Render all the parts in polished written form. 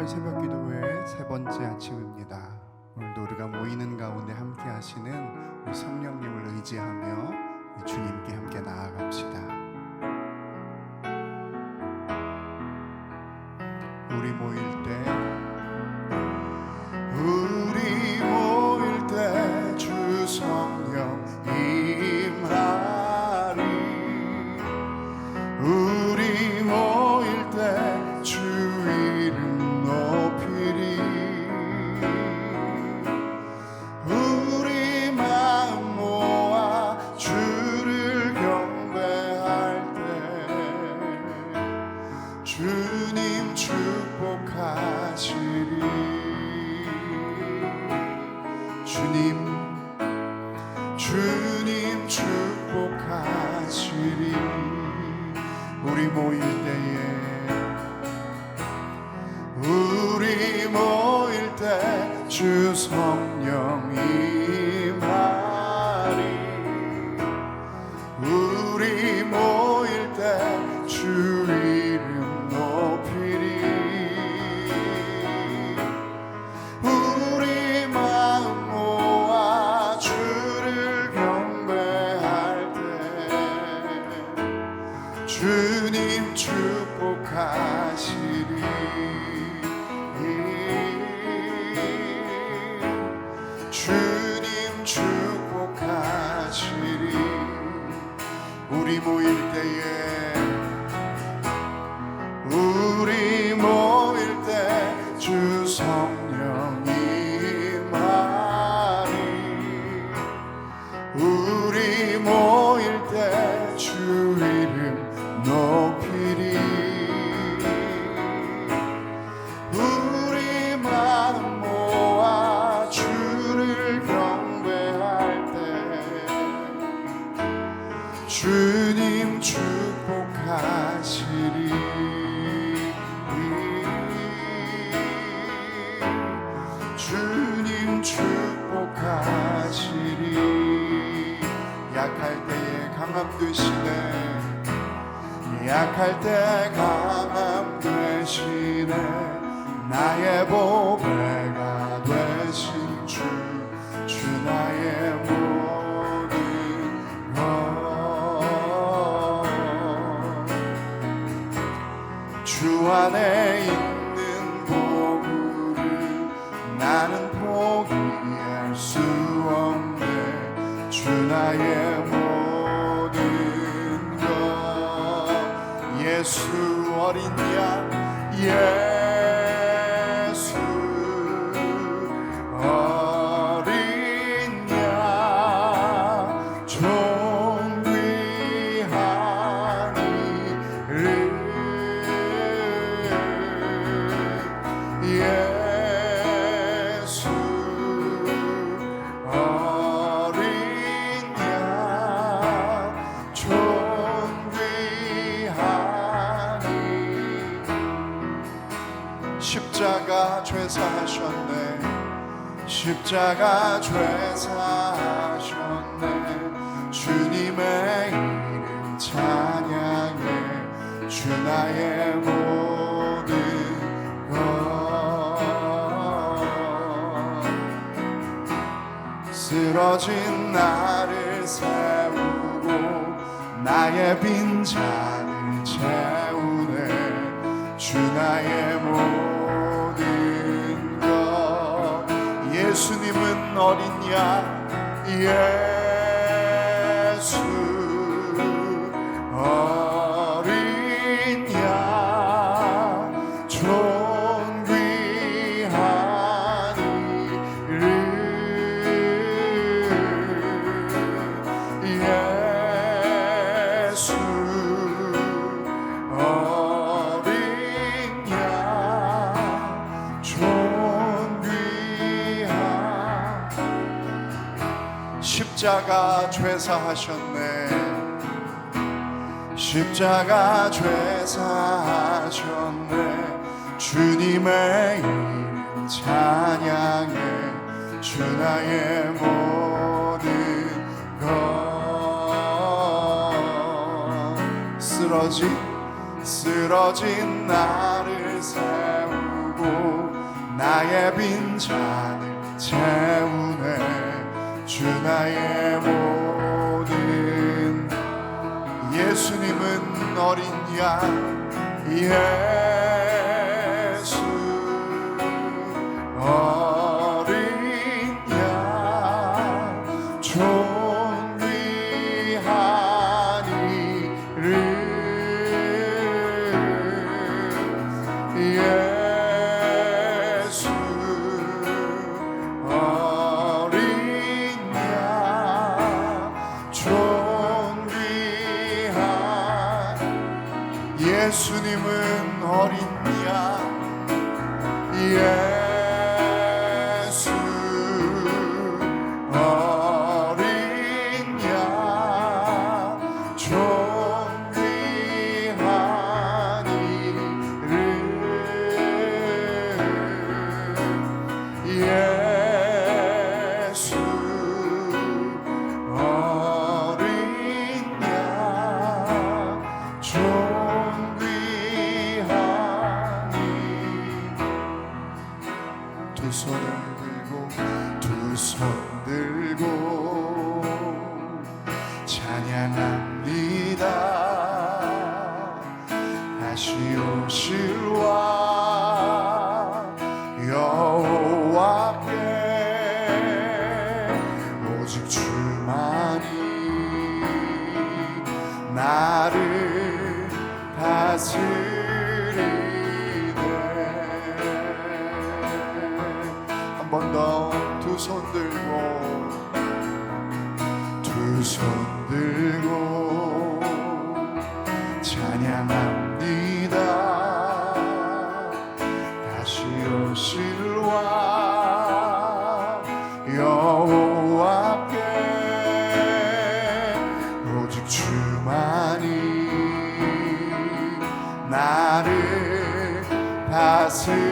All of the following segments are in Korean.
특별 새벽기도회 세 번째 아침입니다. 오늘도 우리가 모이는 가운데 함께 하시는 우리 성령님을 의지하며 주님께 함께 나아갑시다. 우리 모일 때 주 성령 임하리. 우리 모일 때 주 이름 높이리. 우리 마음 모아 주를 경배할 때 주님 축복하시리. 주님 축복하시리. 우리 모일 때 주 성령 임하리. 우리 모일 때 주 이름 높이리. 우리 마음 모아 주를 경배할 때 주님 축복하시리. 주님 축복하시리. 우리 모일 때 주 성령 임하리. 우리 모일 때 주 이름 높이리. 우리 마음 모아 주를 경배할 때 주님 축복하시리. 주님 축복하시리. 약할 때에 강함 되시네. 약할 때 강함 되시네. 나의 보배가 되신 주 나의 모든 것. 주 안에 있는 보물을 나는 포기할 수 없네. 주 나의 모든 것. 예수 어린 양 예수 어린 양 존귀한 이름. 예수 어린 양 존귀하니. 십자가 죄사하셨네. 십자가 죄사하셨네. 주님의 이름 찬양해. 주 나의 모든 것. 쓰러진 나를 세우고 나의 빈잔을 채우네. 주 나의 모든 것. 예수님은 어린 양 예수 어린 양 존귀한 이름. 예수 어린 양 존귀한. 십자가 죄사하셨네. 십자가 죄사하셨네. 주님의 이름 찬양해. 주 나의 모든 것. 쓰러진 나를 세우고 빈 잔을 채우네. 주 나의 모든 예수님은 어린 양 예수 어린 양 존귀한 이름 예수 어린 양 존귀한 예수님은 어린 양 예수 어린 양 존귀한 이름 예수 어린 양 존귀한 두 손을 들고 찬양합니다. 다시 오실 왕 여호와께 오직 주만이 나를 다스리네. 한 번 더 두 손 들고 찬양합니다. 다시 오실 왕 여호와께 오직 주만이 나를 다스리네.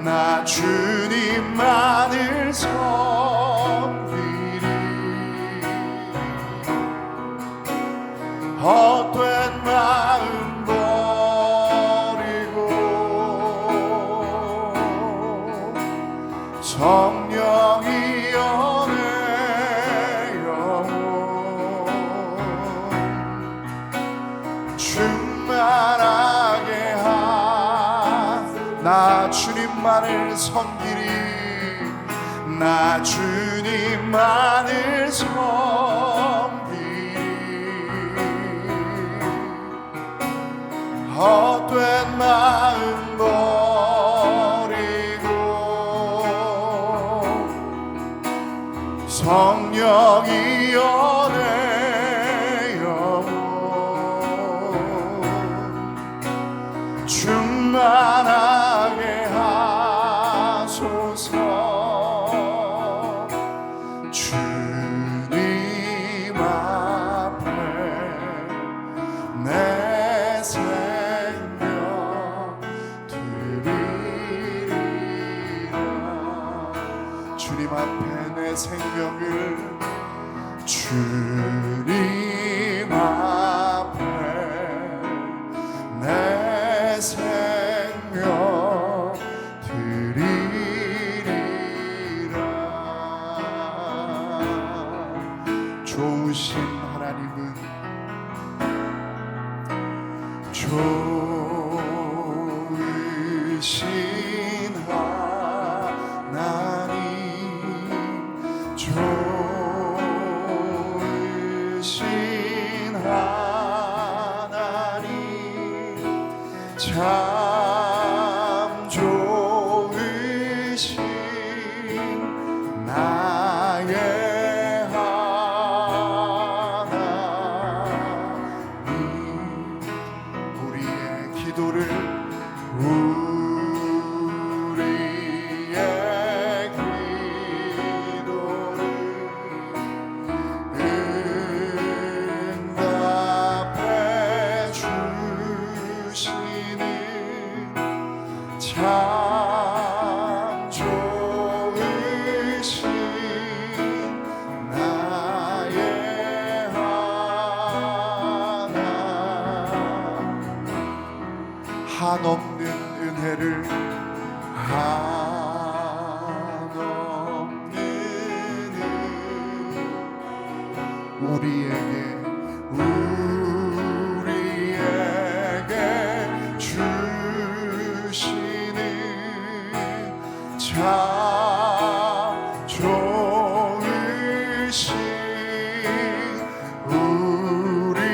나 주님만을 섬기리. 헛된 마음 버리고 성령이여 내 영혼 충만하게 나 주님만을 섬기리. 나 주님만을 섬기리. 헛된 마음 버리고 성령이여 내 영혼 충만하게 하소서. 주님 앞에 내 생명 드리리라. 주님 앞에 내 생명을 주님 앞에 내 생명 드리리라. 좋으신 하나님은 좋으신 하나님 좋으신 하나님 참 좋으신 나의 하나님. 우리의 기도를 응답해 주시는 한없는 은혜를 한없는 은 우리에게 주시는 참 좋으신 우리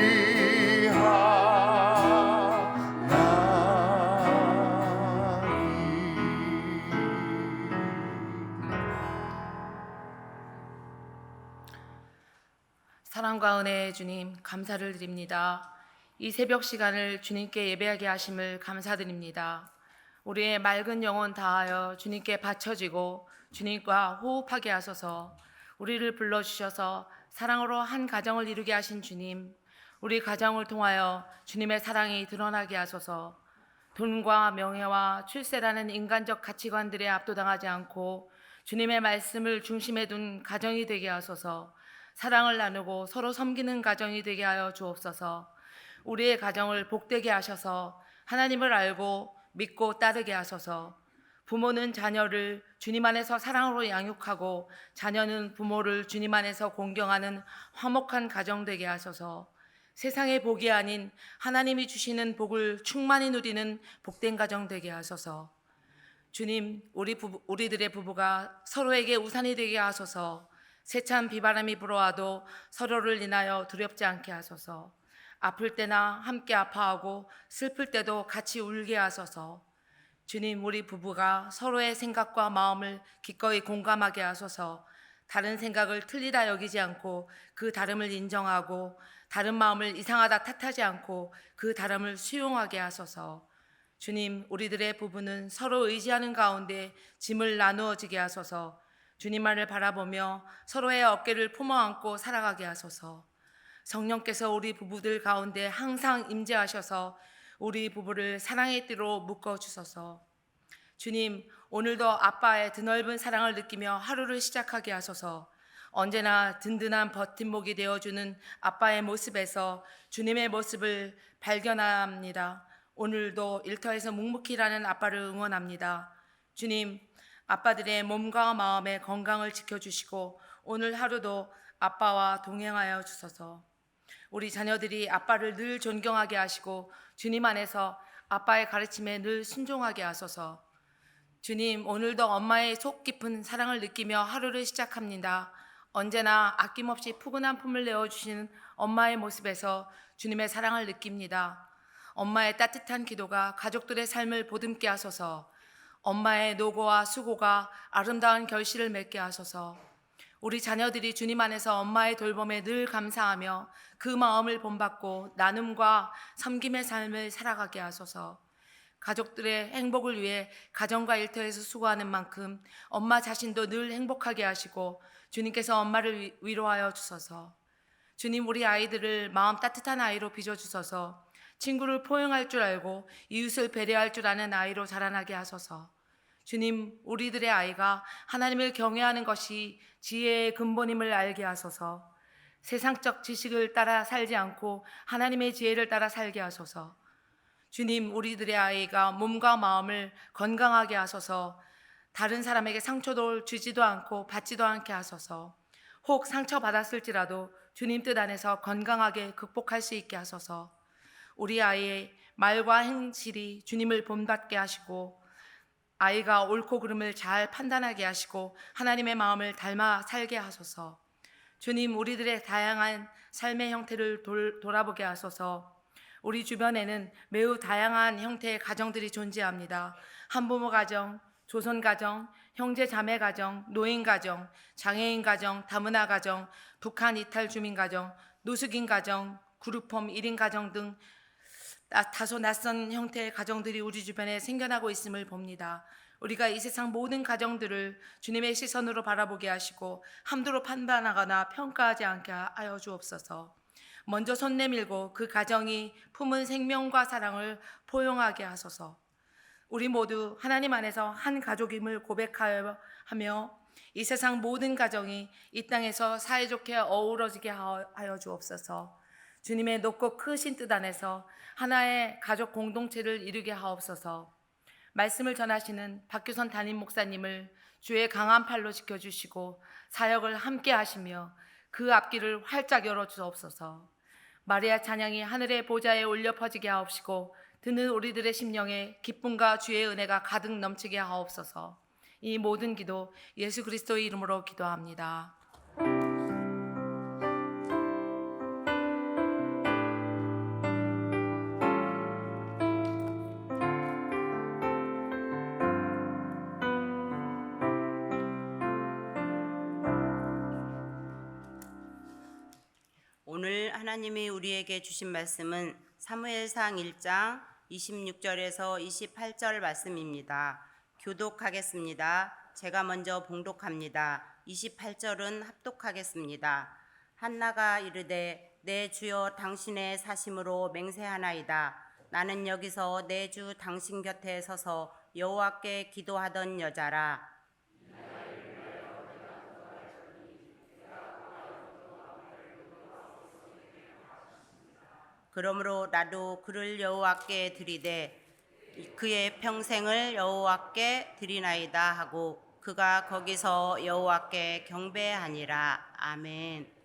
사랑과 은혜의 주님, 감사를 드립니다. 이 새벽 시간을 주님께 예배하게 하심을 감사드립니다. 우리의 맑은 영혼 다하여 주님께 바쳐지고 주님과 호흡하게 하소서. 우리를 불러주셔서 사랑으로 한 가정을 이루게 하신 주님, 우리 가정을 통하여 주님의 사랑이 드러나게 하소서. 돈과 명예와 출세라는 인간적 가치관들에 압도당하지 않고 주님의 말씀을 중심에 둔 가정이 되게 하소서. 사랑을 나누고 서로 섬기는 가정이 되게 하여 주옵소서. 우리의 가정을 복되게 하셔서 하나님을 알고 믿고 따르게 하소서. 부모는 자녀를 주님 안에서 사랑으로 양육하고 자녀는 부모를 주님 안에서 공경하는 화목한 가정 되게 하소서. 세상의 복이 아닌 하나님이 주시는 복을 충만히 누리는 복된 가정 되게 하소서. 주님, 우리들의 부부가 서로에게 우산이 되게 하소서. 세찬 비바람이 불어와도 서로를 인하여 두렵지 않게 하소서. 아플 때나 함께 아파하고 슬플 때도 같이 울게 하소서. 주님, 우리 부부가 서로의 생각과 마음을 기꺼이 공감하게 하소서. 다른 생각을 틀리다 여기지 않고 그 다름을 인정하고 다른 마음을 이상하다 탓하지 않고 그 다름을 수용하게 하소서. 주님, 우리들의 부부는 서로 의지하는 가운데 짐을 나누어지게 하소서. 주님만을 바라보며 서로의 어깨를 품어안고 살아가게 하소서. 성령께서 우리 부부들 가운데 항상 임재하셔서 우리 부부를 사랑의 띠로 묶어주소서. 주님, 오늘도 아빠의 드넓은 사랑을 느끼며 하루를 시작하게 하소서. 언제나 든든한 버팀목이 되어주는 아빠의 모습에서 주님의 모습을 발견합니다. 오늘도 일터에서 묵묵히 일하는 아빠를 응원합니다. 주님, 아빠들의 몸과 마음의 건강을 지켜주시고 오늘 하루도 아빠와 동행하여 주소서. 우리 자녀들이 아빠를 늘 존경하게 하시고 주님 안에서 아빠의 가르침에 늘 순종하게 하소서. 주님, 오늘도 엄마의 속 깊은 사랑을 느끼며 하루를 시작합니다. 언제나 아낌없이 푸근한 품을 내어주시는 엄마의 모습에서 주님의 사랑을 느낍니다. 엄마의 따뜻한 기도가 가족들의 삶을 보듬게 하소서. 엄마의 노고와 수고가 아름다운 결실을 맺게 하소서. 우리 자녀들이 주님 안에서 엄마의 돌봄에 늘 감사하며 그 마음을 본받고 나눔과 섬김의 삶을 살아가게 하소서. 가족들의 행복을 위해 가정과 일터에서 수고하는 만큼 엄마 자신도 늘 행복하게 하시고 주님께서 엄마를 위로하여 주소서. 주님, 우리 아이들을 마음 따뜻한 아이로 빚어주소서. 친구를 포용할 줄 알고 이웃을 배려할 줄 아는 아이로 자라나게 하소서. 주님, 우리들의 아이가 하나님을 경외하는 것이 지혜의 근본임을 알게 하소서. 세상적 지식을 따라 살지 않고 하나님의 지혜를 따라 살게 하소서. 주님, 우리들의 아이가 몸과 마음을 건강하게 하소서. 다른 사람에게 상처도 주지도 않고 받지도 않게 하소서. 혹 상처받았을지라도 주님 뜻 안에서 건강하게 극복할 수 있게 하소서. 우리 아이의 말과 행실이 주님을 본받게 하시고 아이가 옳고 그름을 잘 판단하게 하시고 하나님의 마음을 닮아 살게 하소서. 주님, 우리들의 다양한 삶의 형태를 돌아보게 하소서. 우리 주변에는 매우 다양한 형태의 가정들이 존재합니다. 한부모 가정, 조선 가정, 형제 자매 가정, 노인 가정, 장애인 가정, 다문화 가정, 북한 이탈 주민 가정, 노숙인 가정, 그룹홈 1인 가정 등 다소 낯선 형태의 가정들이 우리 주변에 생겨나고 있음을 봅니다. 우리가 이 세상 모든 가정들을 주님의 시선으로 바라보게 하시고 함부로 판단하거나 평가하지 않게 하여 주옵소서. 먼저 손 내밀고 그 가정이 품은 생명과 사랑을 포용하게 하소서. 우리 모두 하나님 안에서 한 가족임을 고백하며 이 세상 모든 가정이 이 땅에서 사이좋게 어우러지게 하여 주옵소서. 주님의 높고 크신 뜻 안에서 하나의 가족 공동체를 이루게 하옵소서. 말씀을 전하시는 박규선 담임 목사님을 주의 강한 팔로 지켜주시고 사역을 함께 하시며 그 앞길을 활짝 열어주옵소서. 마리아 찬양이 하늘의 보좌에 올려 퍼지게 하옵시고 듣는 우리들의 심령에 기쁨과 주의 은혜가 가득 넘치게 하옵소서. 이 모든 기도 예수 그리스도의 이름으로 기도합니다. 오늘 하나님이 우리에게 주신 말씀은 사무엘상 1장 26절에서 28절 말씀입니다. 교독하겠습니다. 제가 먼저 봉독합니다. 28절은 합독하겠습니다. 한나가 이르되 내 주여 당신의 사심으로 맹세하나이다. 나는 여기서 내 주 당신 곁에 서서 여호와께 기도하던 여자라. 그러므로 나도 그를 여호와께 드리되 그의 평생을 여호와께 드리나이다 하고 그가 거기서 여호와께 경배하니라. 아멘.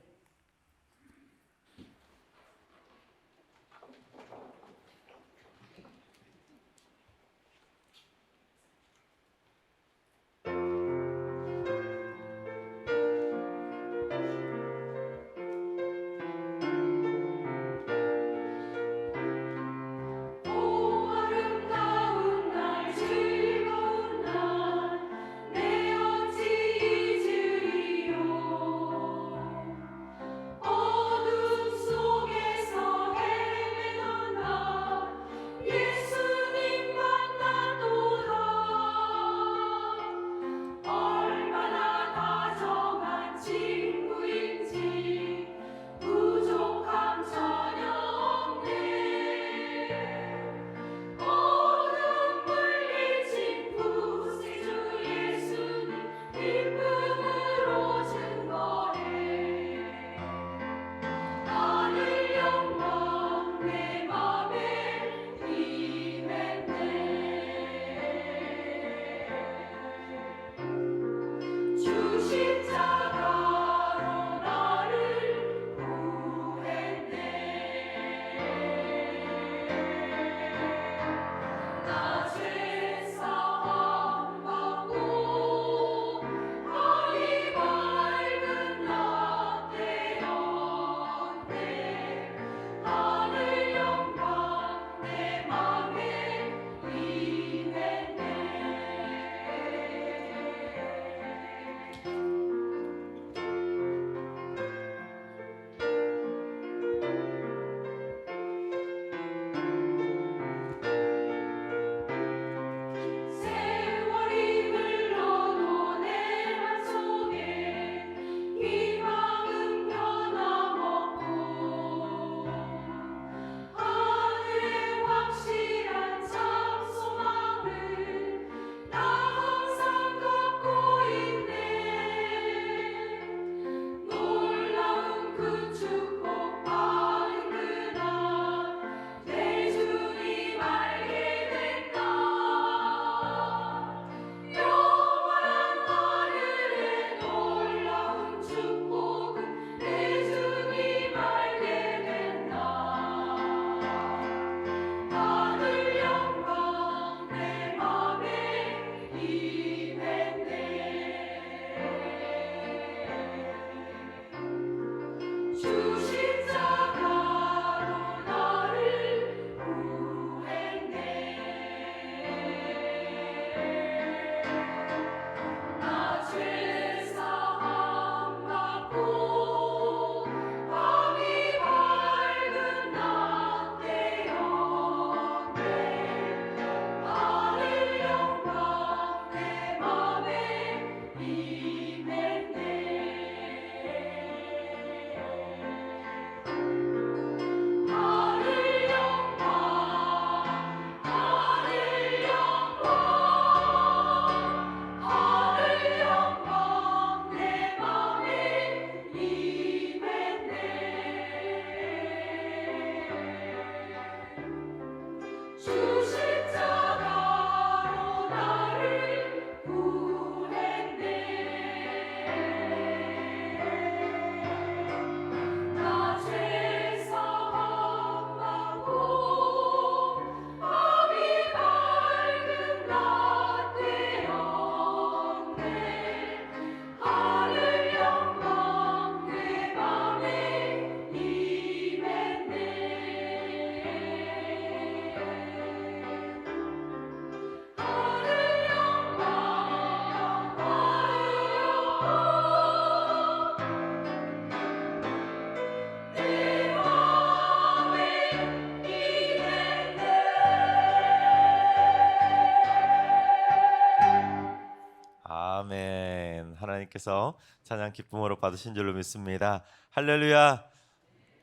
하나님께서 찬양 기쁨으로 받으신 줄로 믿습니다. 할렐루야.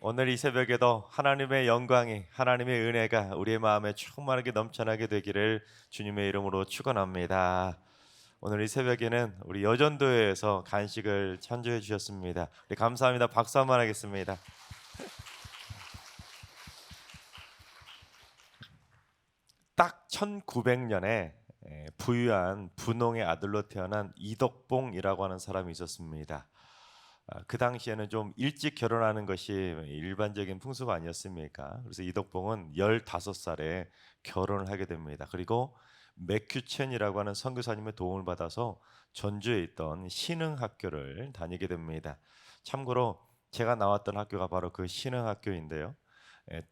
오늘 이 새벽에도 하나님의 영광이, 하나님의 은혜가 우리의 마음에 충만하게 넘쳐나게 되기를 주님의 이름으로 축원합니다. 오늘 이 새벽에는 우리 여전도회에서 간식을 찬조해 주셨습니다. 우리 감사합니다. 박수 한번 하겠습니다. 딱 1900년에 부유한 분홍의 아들로 태어난 이덕봉이라고 하는 사람이 있었습니다. 그 당시에는 좀 일찍 결혼하는 것이 일반적인 풍습 아니었습니까? 그래서 이덕봉은 15살에 결혼을 하게 됩니다. 그리고 맥큐첸이라고 하는 선교사님의 도움을 받아서 전주에 있던 신흥학교를 다니게 됩니다. 참고로 제가 나왔던 학교가 바로 그 신흥학교인데요.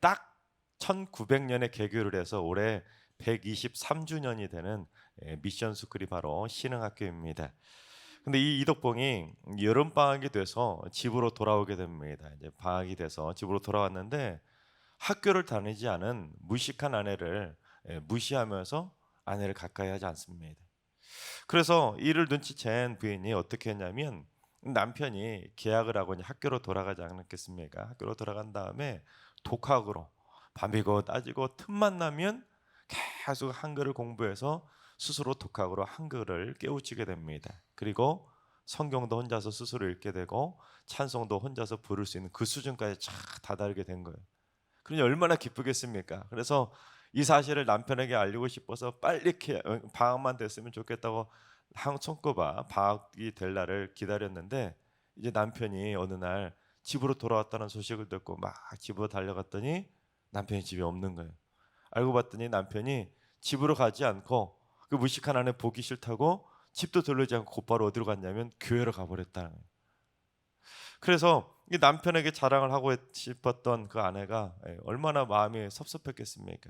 딱 1900년에 개교를 해서 올해 123주년이 되는 미션 스쿨이 바로 신흥학교입니다. 근데 이 이덕봉이 여름 방학이 돼서 집으로 돌아오게 됩니다. 이제 방학이 돼서 집으로 돌아왔는데 학교를 다니지 않은 무식한 아내를 무시하면서 아내를 가까이 하지 않습니다. 그래서 이를 눈치챈 부인이 어떻게 했냐면 남편이 계약을 하고 학교로 돌아가지 않겠습니까? 학교로 돌아간 다음에 독학으로 밤이고 따지고 틈만 나면 계속 한글을 공부해서 스스로 독학으로 한글을 깨우치게 됩니다. 그리고 성경도 혼자서 스스로 읽게 되고 찬송도 혼자서 부를 수 있는 그 수준까지 쫙 다다르게 된 거예요. 그러니 얼마나 기쁘겠습니까? 그래서 이 사실을 남편에게 알리고 싶어서 빨리 방학만 됐으면 좋겠다고 손꼽아 방학이 될 날을 기다렸는데 이제 남편이 어느 날 집으로 돌아왔다는 소식을 듣고 막 집으로 달려갔더니 남편이 집에 없는 거예요. 알고 봤더니 남편이 집으로 가지 않고 그 무식한 아내 보기 싫다고 집도 들르지 않고 곧바로 어디로 갔냐면 교회로 가버렸다는 거예요. 그래서 이 남편에게 자랑을 하고 싶었던 그 아내가 얼마나 마음이 섭섭했겠습니까?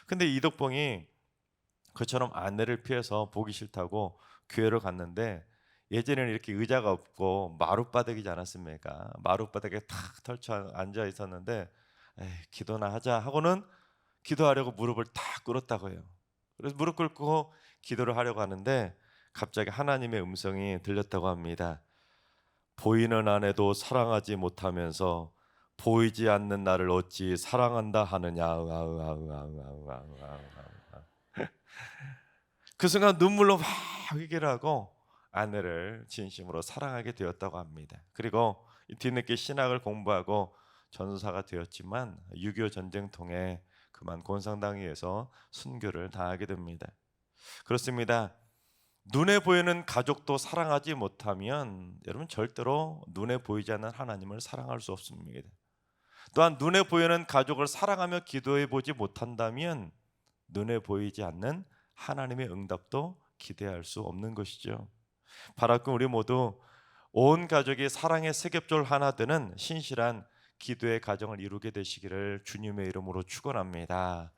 근데 이덕봉이 그처럼 아내를 피해서 보기 싫다고 교회로 갔는데 예전에는 이렇게 의자가 없고 마룻바닥이지 않았습니까? 마룻바닥에 탁 털쳐 앉아 있었는데 기도나 하자 하고는 기도하려고 무릎을 탁 꿇었다고 해요. 그래서 무릎 꿇고 기도를 하려고 하는데 갑자기 하나님의 음성이 들렸다고 합니다. 보이는 아내도 사랑하지 못하면서 보이지 않는 나를 어찌 사랑한다 하느냐. 그 순간 눈물로 막 회개를 하고 아내를 진심으로 사랑하게 되었다고 합니다. 그리고 뒤늦게 신학을 공부하고 전사가 되었지만 6.25 전쟁통에 그만 곤상당위에서 순교를 당하게 됩니다. 그렇습니다. 눈에 보이는 가족도 사랑하지 못하면 여러분 절대로 눈에 보이지 않는 하나님을 사랑할 수 없습니다. 또한 눈에 보이는 가족을 사랑하며 기도해 보지 못한다면 눈에 보이지 않는 하나님의 응답도 기대할 수 없는 것이죠. 바라끔 우리 모두 온 가족이 사랑의 세겹돌 하나 되는 신실한 기도의 가정을 이루게 되시기를 주님의 이름으로 축원합니다.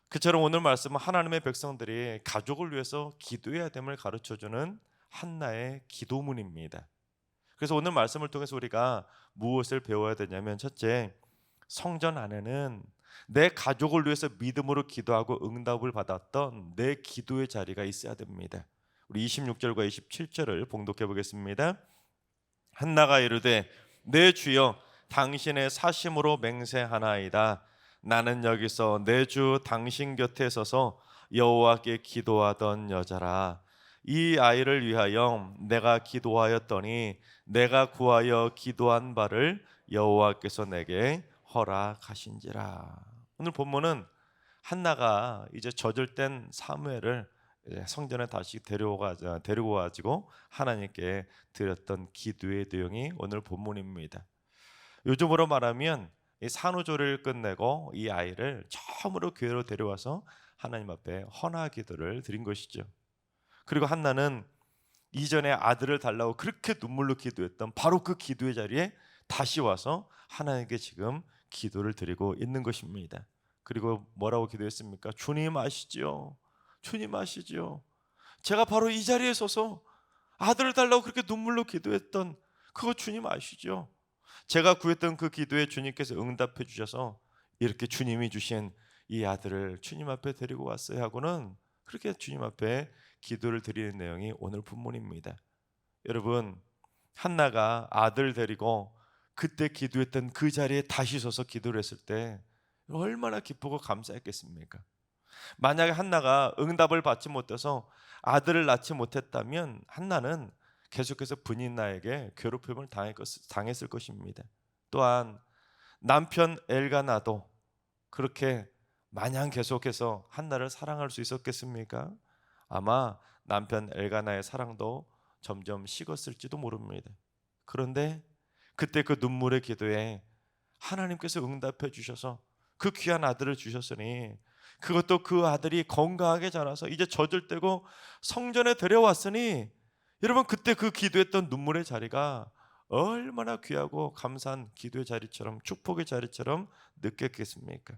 그처럼 오늘 말씀은 하나님의 백성들이 가족을 위해서 기도해야 됨을 가르쳐주는 한나의 기도문입니다. 그래서 오늘 말씀을 통해서 우리가 무엇을 배워야 되냐면 첫째, 성전 안에는 내 가족을 위해서 믿음으로 기도하고 응답을 받았던 내 기도의 자리가 있어야 됩니다. 우리 26절과 27절을 봉독해 보겠습니다. 한나가 이르되 내 주여 당신의 사심으로 맹세하나이다. 나는 여기서 내 주 당신 곁에 서서 여호와께 기도하던 여자라. 이 아이를 위하여 내가 기도하였더니 내가 구하여 기도한 바를 여호와께서 내게 허락하신지라. 오늘 본문은 한나가 이제 젖을 땐 사무엘을 성전에 다시 데리고 가지고 하나님께 드렸던 기도의 내용이 오늘 본문입니다. 요즘으로 말하면 이 산후조리를 끝내고 이 아이를 처음으로 교회로 데려와서 하나님 앞에 헌화 기도를 드린 것이죠. 그리고 한나는 이전에 아들을 달라고 그렇게 눈물로 기도했던 바로 그 기도의 자리에 다시 와서 하나님께 지금 기도를 드리고 있는 것입니다. 그리고 뭐라고 기도했습니까? 주님 아시지요? 주님 아시지요? 제가 바로 이 자리에 서서 아들을 달라고 그렇게 눈물로 기도했던 그거 주님 아시죠? 제가 구했던 그 기도에 주님께서 응답해 주셔서 이렇게 주님이 주신 이 아들을 주님 앞에 데리고 왔어요 하고는 그렇게 주님 앞에 기도를 드리는 내용이 오늘 본문입니다. 여러분, 한나가 아들 데리고 그때 기도했던 그 자리에 다시 서서 기도를 했을 때 얼마나 기쁘고 감사했겠습니까? 만약에 한나가 응답을 받지 못해서 아들을 낳지 못했다면 한나는 계속해서 브니나에게 괴롭힘을 당했을 것입니다. 또한 남편 엘가나도 그렇게 마냥 계속해서 한나를 사랑할 수 있었겠습니까? 아마 남편 엘가나의 사랑도 점점 식었을지도 모릅니다. 그런데 그때 그 눈물의 기도에 하나님께서 응답해 주셔서 그 귀한 아들을 주셨으니, 그것도 그 아들이 건강하게 자라서 이제 젖을 떼고 성전에 데려왔으니, 여러분 그때 그 기도했던 눈물의 자리가 얼마나 귀하고 감사한 기도의 자리처럼, 축복의 자리처럼 느꼈겠습니까?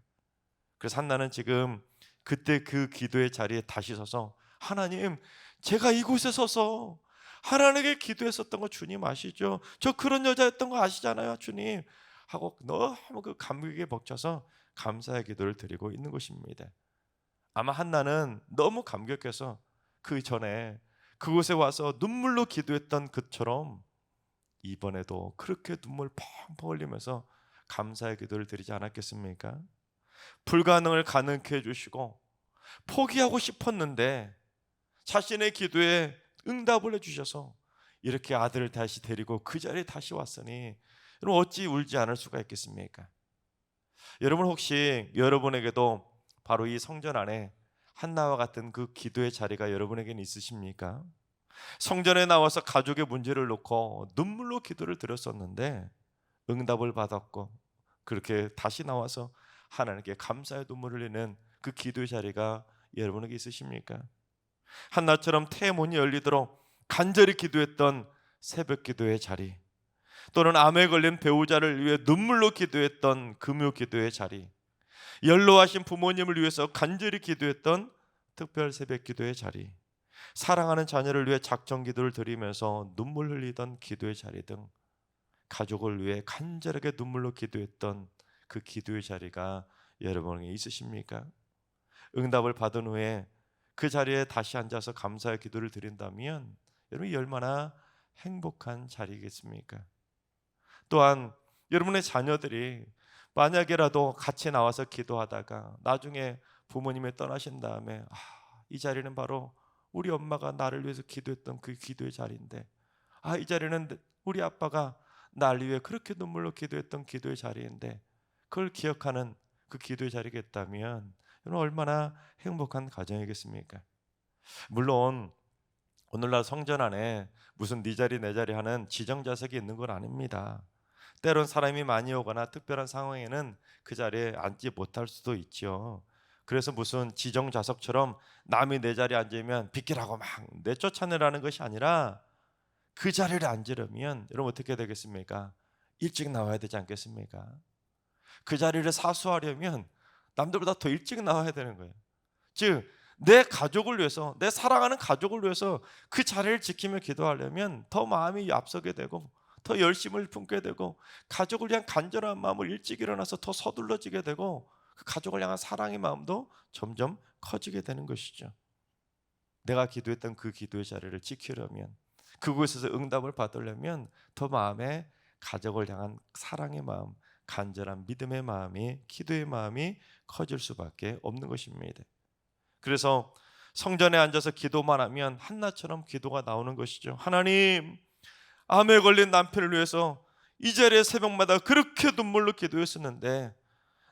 그래서 한나는 지금 그때 그 기도의 자리에 다시 서서, 하나님, 제가 이곳에 서서 하나님께 기도했었던 거 주님 아시죠? 저 그런 여자였던 거 아시잖아요, 주님. 하고 너무 그 감격에 벅차서 감사의 기도를 드리고 있는 것입니다. 아마 한나는 너무 감격해서 그 전에 그곳에 와서 눈물로 기도했던 것처럼 이번에도 그렇게 눈물 펑펑 흘리면서 감사의 기도를 드리지 않았겠습니까? 불가능을 가능케 해주시고 포기하고 싶었는데 자신의 기도에 응답을 해주셔서 이렇게 아들을 다시 데리고 그 자리에 다시 왔으니 여러분 어찌 울지 않을 수가 있겠습니까? 여러분 혹시 여러분에게도 바로 이 성전 안에 한나와 같은 그 기도의 자리가 여러분에게는 있으십니까? 성전에 나와서 가족의 문제를 놓고 눈물로 기도를 드렸었는데 응답을 받았고 그렇게 다시 나와서 하나님께 감사의 눈물을 흘리는 그 기도의 자리가 여러분에게 있으십니까? 한나처럼 태문이 열리도록 간절히 기도했던 새벽 기도의 자리, 또는 암에 걸린 배우자를 위해 눈물로 기도했던 금요 기도의 자리, 연로하신 부모님을 위해서 간절히 기도했던 특별 새벽 기도의 자리, 사랑하는 자녀를 위해 작정 기도를 드리면서 눈물 흘리던 기도의 자리 등 가족을 위해 간절하게 눈물로 기도했던 그 기도의 자리가 여러분에게 있으십니까? 응답을 받은 후에 그 자리에 다시 앉아서 감사의 기도를 드린다면 여러분이 얼마나 행복한 자리겠습니까? 또한 여러분의 자녀들이 만약에라도 같이 나와서 기도하다가 나중에 부모님이 떠나신 다음에 이 자리는 바로 우리 엄마가 나를 위해서 기도했던 그 기도의 자리인데, 이 자리는 우리 아빠가 나를 위해 그렇게 눈물로 기도했던 기도의 자리인데, 그걸 기억하는 그 기도의 자리겠다면 여러분 얼마나 행복한 가정이겠습니까? 물론 오늘날 성전 안에 무슨 네 자리 내 자리 하는 지정자석이 있는 건 아닙니다. 때론 사람이 많이 오거나 특별한 상황에는 그 자리에 앉지 못할 수도 있죠. 그래서 무슨 지정자석처럼 남이 내 자리에 앉으면 비키라고 막 내쫓아내라는 것이 아니라, 그 자리를 앉으려면 여러분 어떻게 되겠습니까? 일찍 나와야 되지 않겠습니까? 그 자리를 사수하려면 남들보다 더 일찍 나와야 되는 거예요. 즉 내 가족을 위해서, 내 사랑하는 가족을 위해서 그 자리를 지키며 기도하려면 더 마음이 앞서게 되고 더 열심을 품게 되고 가족을 위한 간절한 마음을 일찍 일어나서 더 서둘러지게 되고 그 가족을 향한 사랑의 마음도 점점 커지게 되는 것이죠. 내가 기도했던 그 기도의 자리를 지키려면, 그곳에서 응답을 받으려면 더 마음에 가족을 향한 사랑의 마음, 간절한 믿음의 마음이, 기도의 마음이 커질 수밖에 없는 것입니다. 그래서 성전에 앉아서 기도만 하면 한나처럼 기도가 나오는 것이죠. 하나님, 암에 걸린 남편을 위해서 이 자리에 새벽마다 그렇게 눈물로 기도했었는데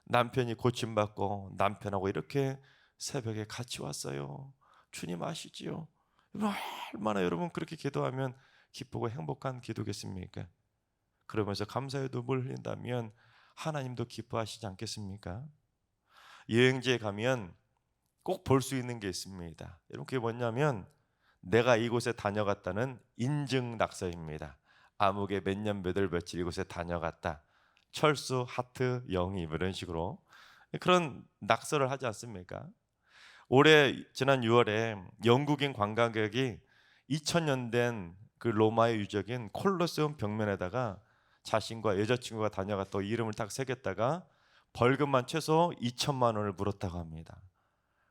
남편이 고침받고 남편하고 이렇게 새벽에 같이 왔어요. 주님 아시지요? 얼마나 여러분 그렇게 기도하면 기쁘고 행복한 기도겠습니까? 그러면서 감사의 눈물을 흘린다면 하나님도 기뻐하시지 않겠습니까? 여행지에 가면 꼭 볼 수 있는 게 있습니다. 여러분 그게 뭐냐면 내가 이곳에 다녀갔다는 인증 낙서입니다. 아무개 몇 년 몇 월 며칠 이곳에 다녀갔다. 철수 하트 영이 이런 식으로 그런 낙서를 하지 않습니까? 올해 지난 6월에 영국인 관광객이 2000년 된 그 로마의 유적인 콜로세움 벽면에다가 자신과 여자친구가 다녀갔다고 이름을 딱 새겼다가 벌금만 최소 2천만 원을 물었다고 합니다.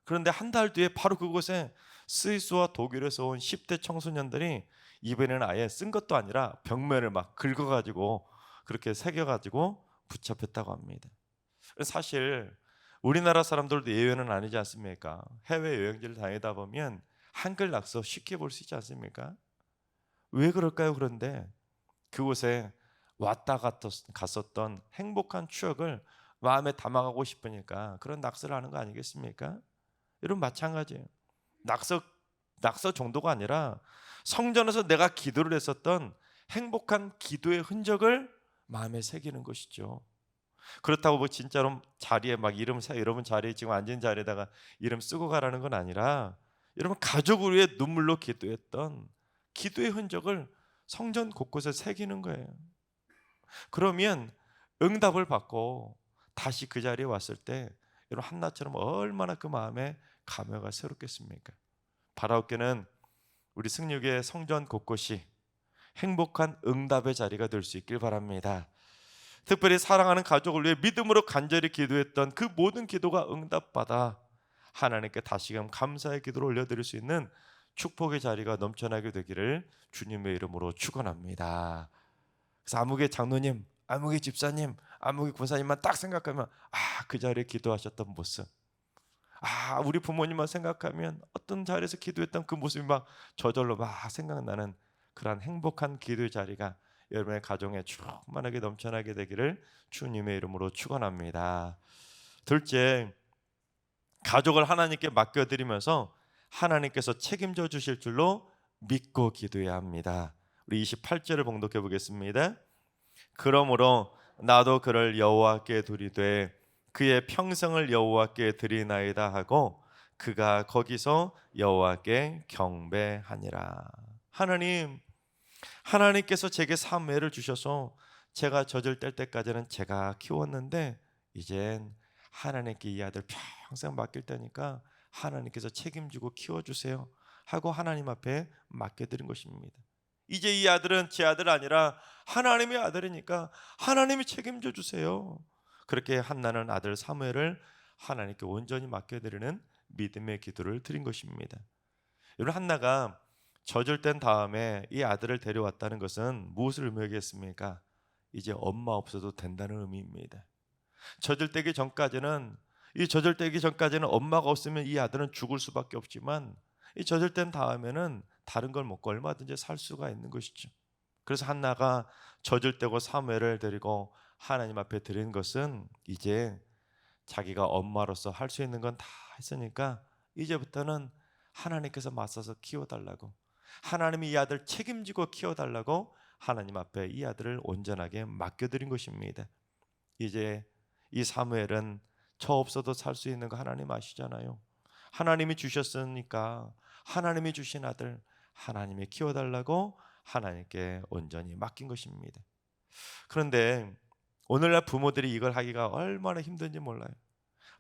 그런데 한 달 뒤에 바로 그곳에 스위스와 독일에서 온 10대 청소년들이 이번에는 아예 쓴 것도 아니라 벽면을 막 긁어가지고 그렇게 새겨가지고 붙잡혔다고 합니다. 사실 우리나라 사람들도 예외는 아니지 않습니까? 해외 여행지를 다니다 보면 한글 낙서 쉽게 볼 수 있지 않습니까? 왜 그럴까요? 그런데 그곳에 왔다 갔었던 행복한 추억을 마음에 담아가고 싶으니까 그런 낙서를 하는 거 아니겠습니까? 여러분 마찬가지예요. 낙서 정도가 아니라 성전에서 내가 기도를 했었던 행복한 기도의 흔적을 마음에 새기는 것이죠. 그렇다고 뭐 진짜로 자리에 막 여러분 자리에 지금 앉은 자리에다가 이름 쓰고 가라는 건 아니라 여러분 가족을 위해 눈물로 기도했던 기도의 흔적을 성전 곳곳에 새기는 거예요. 그러면 응답을 받고 다시 그 자리에 왔을 때 여러분 한나처럼 얼마나 그 마음에 감회가 새롭겠습니까? 바라옵게는 우리 승리교회 성전 곳곳이 행복한 응답의 자리가 될 수 있길 바랍니다. 특별히 사랑하는 가족을 위해 믿음으로 간절히 기도했던 그 모든 기도가 응답받아 하나님께 다시금 감사의 기도를 올려드릴 수 있는 축복의 자리가 넘쳐나게 되기를 주님의 이름으로 축원합니다. 그래서 아무개 장로님, 아무개 집사님, 아무개 권사님만 딱 생각하면 그 자리에 기도하셨던 모습, 우리 부모님만 생각하면 어떤 자리에서 기도했던 그 모습이 막 저절로 막 생각나는 그러한 행복한 기도의 자리가 여러분의 가정에 충만하게 넘쳐나게 되기를 주님의 이름으로 축원합니다. 둘째, 가족을 하나님께 맡겨드리면서 하나님께서 책임져 주실 줄로 믿고 기도해야 합니다. 우리 28절을 봉독해 보겠습니다. 그러므로 나도 그를 여호와께 드리되 그의 평생을 여호와께 드리나이다 하고 그가 거기서 여호와께 경배하니라. 하나님께서 제게 사무엘을 주셔서 제가 젖을 뗄 때까지는 제가 키웠는데 이젠 하나님께 이 아들 평생 맡길 때니까 하나님께서 책임지고 키워주세요 하고 하나님 앞에 맡겨드린 것입니다. 이제 이 아들은 제 아들 아니라 하나님의 아들이니까 하나님이 책임져 주세요. 그렇게 한나는 아들 사무엘을 하나님께 온전히 맡겨드리는 믿음의 기도를 드린 것입니다. 여러분, 한나가 젖을 뗀 다음에 이 아들을 데려왔다는 것은 무엇을 의미하겠습니까? 이제 엄마 없어도 된다는 의미입니다. 젖을 떼기 전까지는 엄마가 없으면 이 아들은 죽을 수밖에 없지만 이 젖을 뗀 다음에는 다른 걸 먹고 얼마든지 살 수가 있는 것이죠. 그래서 한나가 젖을 떼고 사무엘을 데리고 하나님 앞에 드린 것은 이제 자기가 엄마로서 할 수 있는 건 다 했으니까 이제부터는 하나님께서 맞서서 키워달라고, 하나님이 이 아들 책임지고 키워달라고 하나님 앞에 이 아들을 온전하게 맡겨드린 것입니다. 이제 이 사무엘은 저 없어도 살 수 있는 거 하나님 아시잖아요. 하나님이 주셨으니까 하나님이 주신 아들 하나님이 키워달라고 하나님께 온전히 맡긴 것입니다. 그런데 오늘날 부모들이 이걸 하기가 얼마나 힘든지 몰라요.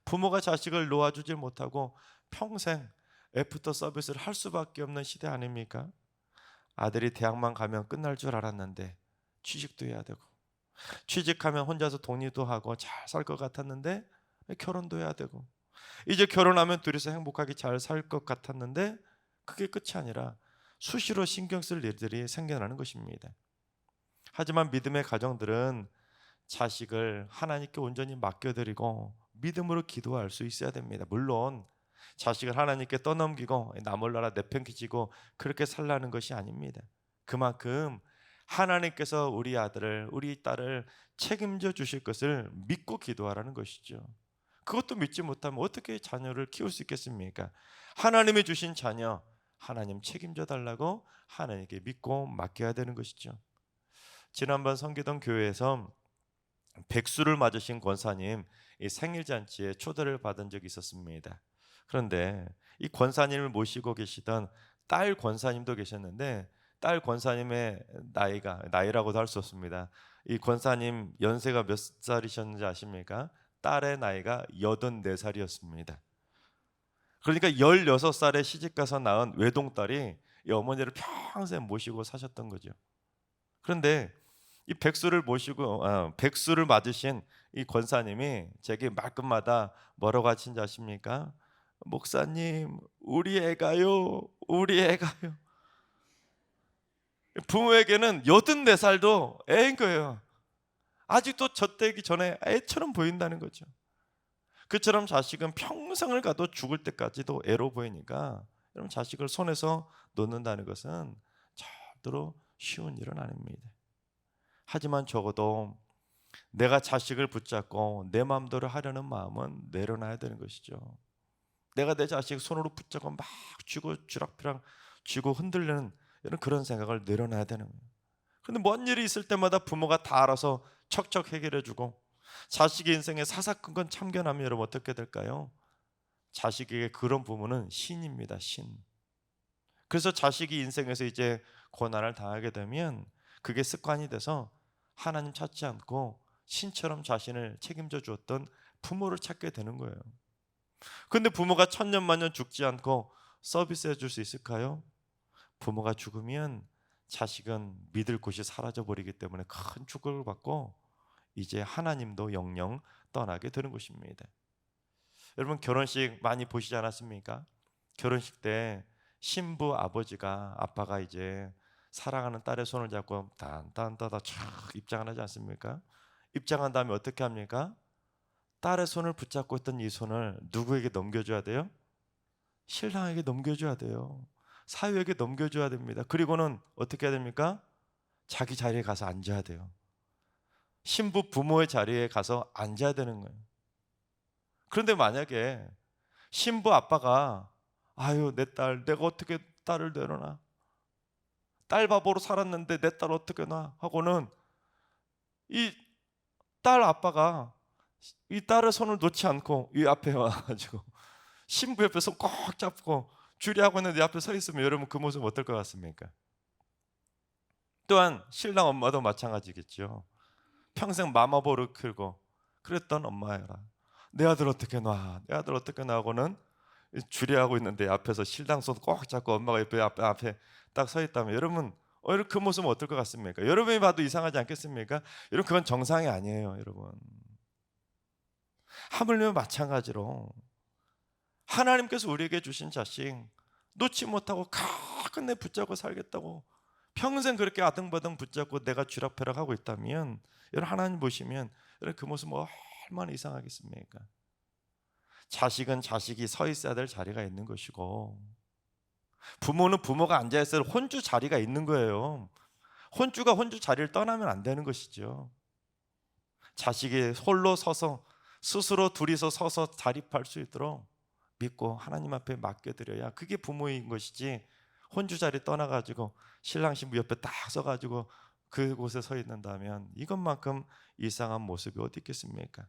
부모가 자식을 놓아주질 못하고 평생 애프터 서비스를 할 수밖에 없는 시대 아닙니까? 아들이 대학만 가면 끝날 줄 알았는데 취직도 해야 되고, 취직하면 혼자서 독립도 하고 잘 살 것 같았는데 결혼도 해야 되고, 이제 결혼하면 둘이서 행복하게 잘 살 것 같았는데 그게 끝이 아니라 수시로 신경 쓸 일들이 생겨나는 것입니다. 하지만 믿음의 가정들은 자식을 하나님께 온전히 맡겨드리고 믿음으로 기도할 수 있어야 됩니다. 물론 자식을 하나님께 떠넘기고 나 몰라라 내팽개치고 그렇게 살라는 것이 아닙니다. 그만큼 하나님께서 우리 아들을, 우리 딸을 책임져 주실 것을 믿고 기도하라는 것이죠. 그것도 믿지 못하면 어떻게 자녀를 키울 수 있겠습니까? 하나님이 주신 자녀 하나님 책임져 달라고 하나님께 믿고 맡겨야 되는 것이죠. 지난번 성기동 교회에서 백수를 맞으신 권사님 생일 잔치에 초대를 받은 적이 있었습니다. 그런데 이 권사님을 모시고 계시던 딸 권사님도 계셨는데 딸 권사님의 나이라고도 할 수 없습니다. 이 권사님 연세가 몇 살이셨는지 아십니까? 딸의 나이가 84살이었습니다. 그러니까 16살에 시집가서 낳은 외동딸이 이 어머니를 평생 모시고 사셨던 거죠. 그런데 이 백수를 맞으신 이 권사님이 제게 말끝마다 뭐라고 하신지 아십니까? 목사님, 우리 애가요. 부모에게는 84살도 애인 거예요. 아직도 젖되기 전에 애처럼 보인다는 거죠. 그처럼 자식은 평생을 가도 죽을 때까지도 애로 보이니까 여러분, 자식을 손에서 놓는다는 것은 절대로 쉬운 일은 아닙니다. 하지만 적어도 내가 자식을 붙잡고 내 마음대로 하려는 마음은 내려놔야 되는 것이죠. 내가 내 자식 손으로 붙잡고 막 쥐고 쥐락펴락 쥐고 흔들리는 이런 그런 생각을 내려놔야 되는 거예요. 그런데 뭔 일이 있을 때마다 부모가 다 알아서 척척 해결해주고 자식의 인생에 사사건건 참견하면 여러분 어떻게 될까요? 자식에게 그런 부모는 신입니다. 신. 그래서 자식이 인생에서 이제 고난을 당하게 되면 그게 습관이 돼서 하나님 찾지 않고 신처럼 자신을 책임져 주었던 부모를 찾게 되는 거예요. 근데 부모가 천년만년 죽지 않고 서비스해 줄 수 있을까요? 부모가 죽으면 자식은 믿을 곳이 사라져 버리기 때문에 큰 축복을 받고 이제 하나님도 영영 떠나게 되는 것입니다. 여러분, 결혼식 많이 보시지 않았습니까? 결혼식 때 신부 아빠가 이제 사랑하는 딸의 손을 잡고 단단따다 촥 입장을 하지 않습니까? 입장한 다음에 어떻게 합니까? 딸의 손을 붙잡고 있던 이 손을 누구에게 넘겨줘야 돼요? 신랑에게 넘겨줘야 돼요. 사위에게 넘겨줘야 됩니다. 그리고는 어떻게 해야 됩니까? 자기 자리에 가서 앉아야 돼요. 신부 부모의 자리에 가서 앉아야 되는 거예요. 그런데 만약에 신부 아빠가 아유, 내 딸, 내가 어떻게 딸을 내려놔? 딸 바보로 살았는데 내 딸 어떻게 놔? 하고는 이 딸 아빠가 이 딸의 손을 놓지 않고 이 앞에 와가지고 신부 옆에 손 꼭 잡고 주리하고 있는데 앞에 서 있으면 여러분 그 모습 어떨 것 같습니까? 또한 신랑 엄마도 마찬가지겠죠. 평생 마마보를 끌고 그랬던 엄마여라. 내 아들 어떻게 놔? 내 아들 어떻게 놔하고는 주리하고 있는데 앞에서 신랑 손 꼭 잡고 엄마가 앞에 딱 서 있다면 여러분 그 모습은 어떨 것 같습니까? 여러분이 봐도 이상하지 않겠습니까? 여러분 그건 정상이 아니에요, 여러분. 하물며 마찬가지로 하나님께서 우리에게 주신 자식 놓지 못하고 끝내 붙잡고 살겠다고 평생 그렇게 아등바등 붙잡고 내가 쥐락펴락하고 있다면 여러분 하나님 보시면 여러분 그 모습 얼마나 이상하겠습니까? 자식은 자식이 서 있어야 될 자리가 있는 것이고 부모는 부모가 앉아 있어야 할 혼주 자리가 있는 거예요. 혼주가 혼주 자리를 떠나면 안 되는 것이죠. 자식이 홀로 서서 스스로 둘이서 서서 자립할 수 있도록 믿고 하나님 앞에 맡겨드려야 그게 부모인 것이지 혼주 자리 떠나가지고 신랑 신부 옆에 딱 서가지고 그곳에 서 있는다면 이것만큼 이상한 모습이 어디 있겠습니까?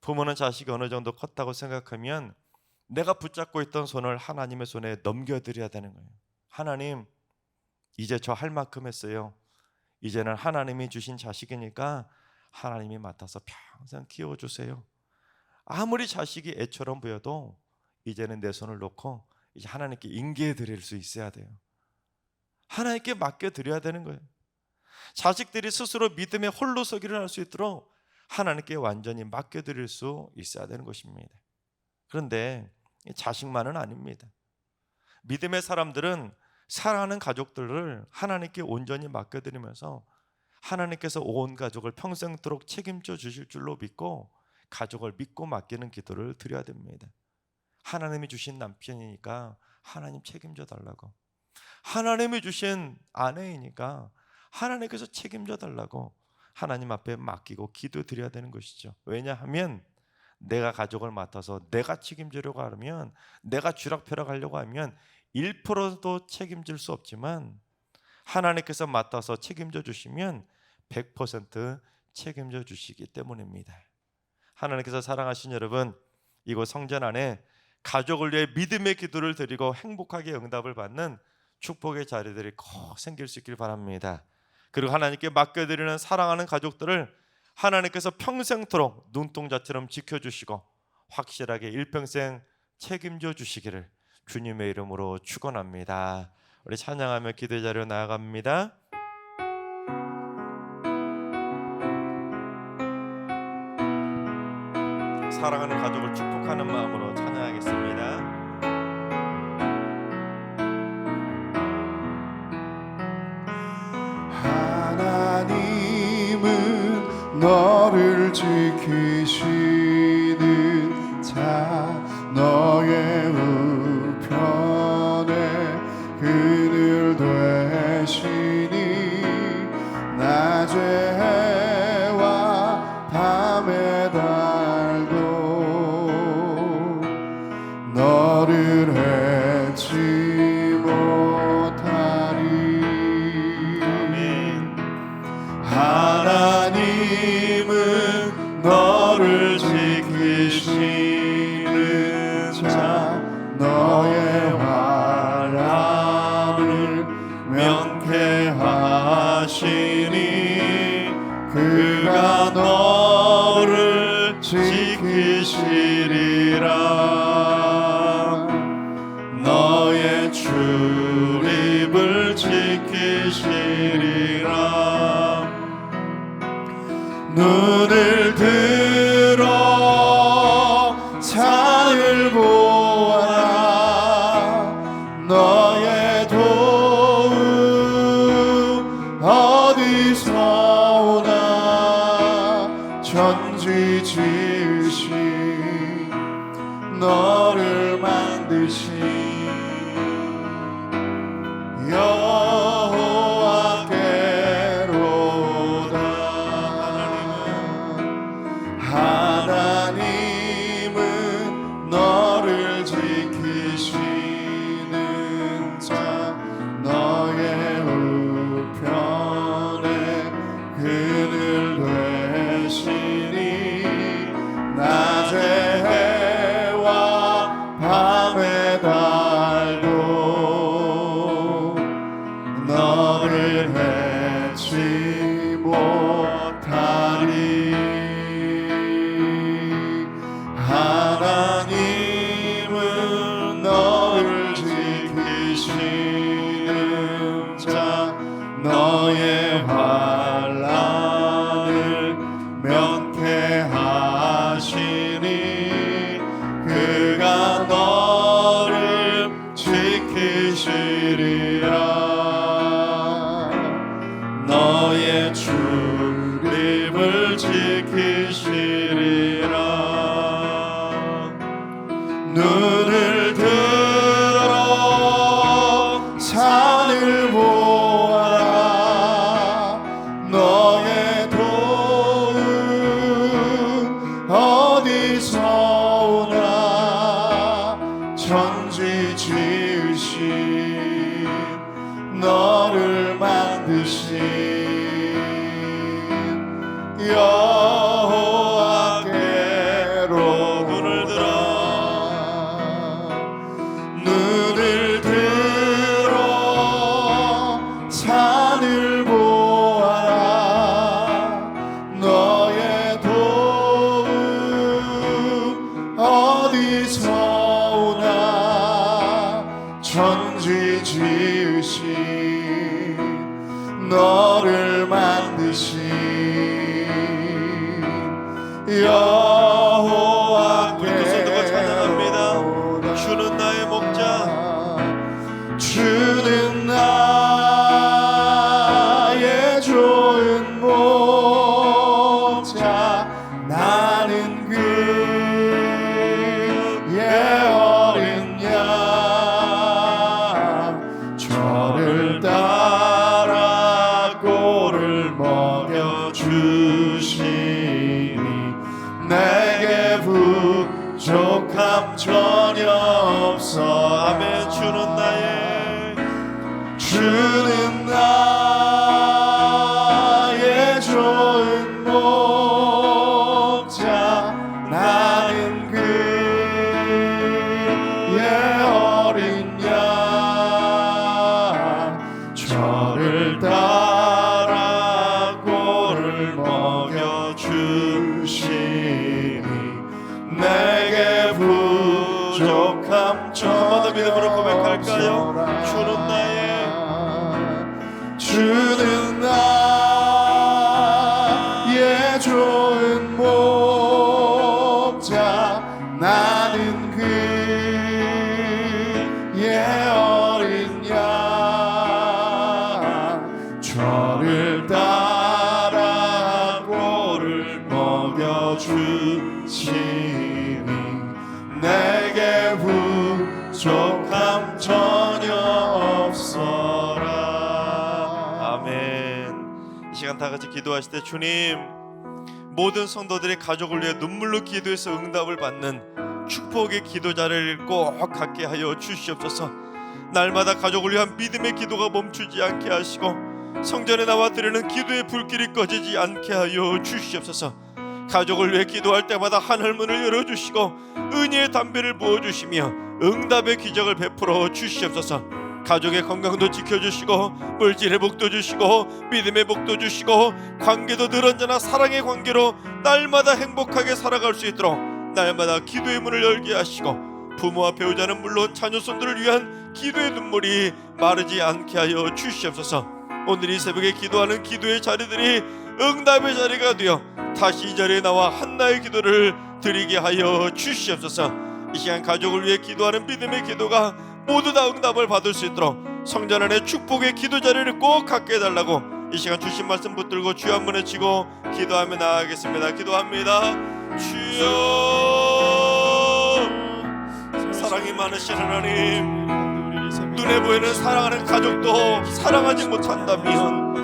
부모는 자식이 어느 정도 컸다고 생각하면 내가 붙잡고 있던 손을 하나님의 손에 넘겨드려야 되는 거예요. 하나님, 이제 저 할 만큼 했어요. 이제는 하나님이 주신 자식이니까 하나님이 맡아서 평생 키워주세요. 아무리 자식이 애처럼 보여도 이제는 내 손을 놓고 이제 하나님께 인계해 드릴 수 있어야 돼요. 하나님께 맡겨드려야 되는 거예요. 자식들이 스스로 믿음의 홀로 서기를 할 수 있도록 하나님께 완전히 맡겨드릴 수 있어야 되는 것입니다. 그런데 자식만은 아닙니다. 믿음의 사람들은 사랑하는 가족들을 하나님께 온전히 맡겨드리면서 하나님께서 온 가족을 평생도록 책임져 주실 줄로 믿고 가족을 믿고 맡기는 기도를 드려야 됩니다. 하나님이 주신 남편이니까 하나님 책임져 달라고, 하나님이 주신 아내이니까 하나님께서 책임져 달라고 하나님 앞에 맡기고 기도 드려야 되는 것이죠. 왜냐하면 내가 가족을 맡아서 내가 책임지려고 하면, 내가 쥐락펴락 하려고 하면 1%도 책임질 수 없지만 하나님께서 맡아서 책임져 주시면 100% 책임져 주시기 때문입니다. 하나님께서 사랑하신 여러분, 이곳 성전 안에 가족을 위해 믿음의 기도를 드리고 행복하게 응답을 받는 축복의 자리들이 꼭 생길 수 있길 바랍니다. 그리고 하나님께 맡겨드리는 사랑하는 가족들을 하나님께서 평생토록 눈동자처럼 지켜주시고 확실하게 일평생 책임져 주시기를 주님의 이름으로 축원합니다. 우리 찬양하며 기도의 자리로 나아갑니다. 사랑하는 가족을 축복하는 마음으로 찬양하겠습니다. 지키시는 자 너의 우편에 그늘 되시니 낮의 해와 밤의 달도 너를 해치 못하리. 하나님은 너를 지키시는 자 너의 환난을 면케하시니 그가 너를 지키시리라. 너의 출입을 지키시리라. 눈을 들어 산을 보아라. 너의 도움 어디서 오나. 천지 지으신 너를 만드신 여호와께로다. 하나님은 너를 지키시는 자 너의 우편에 그늘 되시니 낮의 해와 밤의 달도 너를 해치 못하리. 하나님은 너를 지키시는 자 너의 환난을 면케하시니 그가 너를 지키시리라. 너의 출입을 지키시리라. 눈을 들어 산을 보아라. 너의 도움 어디서 오나. 천지 지으신 너를 만드신 여호와께로. 눈을 들어 산을 보아라. 너의 도움 어디서 오나. 천지 지으신 너를 만드신 손들고 찬양합니다. 주는 나의 목자. 주는 나의 좋은 목자. 나는 그의 어린 양. 저를 따라 꼴을 먹여주시니 내게 부족함 전혀 없어. 아멘. 주는 나의 좋은 목자. 나는 그의 어린 양. 저를 따라 꼴을 먹여주시니 내게 부족함 한번더 믿음으로 고백할까요? 주는 나의 좋은 목자. 나는 그의 어린 양. 저를 따라 꼴을 먹여 넘치니 내게 부족함 전혀 없어라. 아멘. 이 시간 다 같이 기도하실 때 주님, 모든 성도들의 가족을 위해 눈물로 기도해서 응답을 받는 축복의 기도자를 꼭 갖게 하여 주시옵소서. 날마다 가족을 위한 믿음의 기도가 멈추지 않게 하시고 성전에 나와 드리는 기도의 불길이 꺼지지 않게 하여 주시옵소서. 가족을 위해 기도할 때마다 하늘문을 열어주시고 은혜의 담배를 부어주시며 응답의 기적을 베풀어 주시옵소서. 가족의 건강도 지켜주시고 물질의 복도 주시고 믿음의 복도 주시고 관계도 늘 언제나 사랑의 관계로 날마다 행복하게 살아갈 수 있도록 날마다 기도의 문을 열게 하시고 부모와 배우자는 물론 자녀손들을 위한 기도의 눈물이 마르지 않게 하여 주시옵소서. 오늘 이 새벽에 기도하는 기도의 자리들이 응답의 자리가 되어 다시 이 자리에 나와 한나의 기도를 드리게 하여 주시옵소서. 이 시간 가족을 위해 기도하는 믿음의 기도가 모두 다 응답을 받을 수 있도록 성전 안에 축복의 기도 자리를 꼭 갖게 해달라고 이 시간 주신 말씀 붙들고 주여 한 번 외치고 기도하며 나아가겠습니다. 기도합니다. 주여, 사랑이 많으신 하나님, 눈에 보이는 사랑하는 가족도 사랑하지 못한다면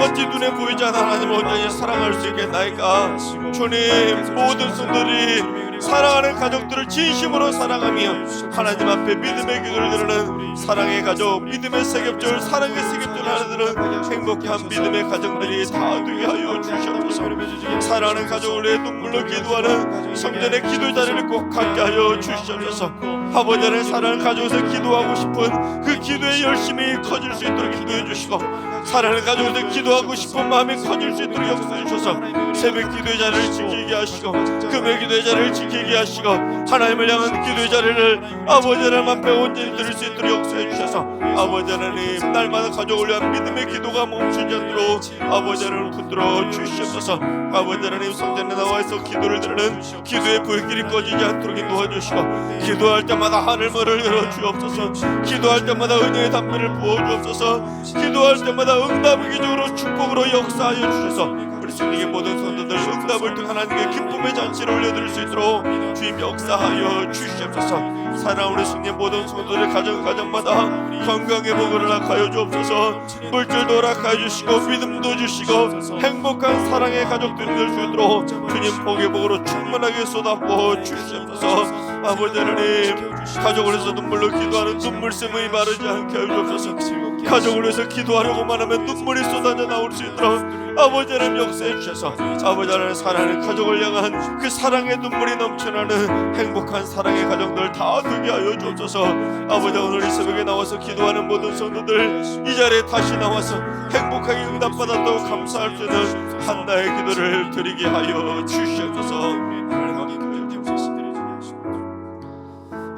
어찌 눈에 보이지 않는 하나님을 온전히 사랑할 수 있겠나이까. 주님, 모든 성도들이 사랑하는 가족들을 진심으로 사랑하며 하나님 앞에 믿음의 기도를 드리는 사랑의 가족, 믿음의 세ገብ절, 사랑의 세ገብ절 하나들은 행복한 믿음의 가정들이 다 되게 하여 주시옵소서. 사랑하는 가족을 위해 눈물로 기도하는 성전의 기도 자리를 꼭 갖게 하여 주시옵소서. 아버지 하나님, 사랑하는 가족에서 기도하고 싶은 그 기도의 열심이 커질 수 있도록 기도해 주시고 사랑하는 가족에서 기도하고 싶은 마음이 커질 수 있도록 역사해 주셔서 새벽 기도의 자리를 지키게 하시고 금요 기도의 자리를 지키게 하시고 하나님을 향한 기도의 자리를 아버지 하나님 앞에 온전히 드릴 수 있도록 역사해 주셔서 아버지 하나님, 날마다 가족을 위한 믿음의 기도가 멈추지 않도록 아버지 하나님 붙들어 주시옵소서. 아버지 하나님, 성전에 나와서 기도를 드리는 기도의 불길이 꺼지지 않도록 도와주시고 기도할 때마다 하늘문을 열어주옵소서. 기도할 때마다 은혜의 담배를 부어주옵소서. 기도할 때마다 응답의 기적으로 축복으로 역사하여 주셔서 우리 주님의 모든 성도들 응답을 통한 하나님의 기쁨의 잔치를 올려드릴 수 있도록 주님 역사하여 주시옵소서. 사랑하는 우리 주님 모든 성도들의 가정마다 건강의 복을 허락하여 주옵소서. 물질도 허락하여 주시고 믿음도 주시고 행복한 사랑의 가족들이 될 수 있도록 주님 복의 복으로 충만하게 쏟아부어 주시옵소서. 아버지 하나님, 가족을 위해서 눈물로 기도하는 눈물샘이 마르지 않게 하여 주옵소서. 가족을 위해서 기도하려고만 하면 눈물이 쏟아져 나올 수 있도록 아버지 하나님 역사해 주셔서 아버지 하나님, 사랑하는 가족을 향한 그 사랑의 눈물이 넘쳐나는 행복한 사랑의 가정들 다 되게 하여 주옵소서. 아버지, 오늘 이 새벽에 나와서 기도하는 모든 성도들 이 자리에 다시 나와서 행복하게 응답받았다고 감사할 수 있는 한나의 기도를 드리게 하여 주시옵소서.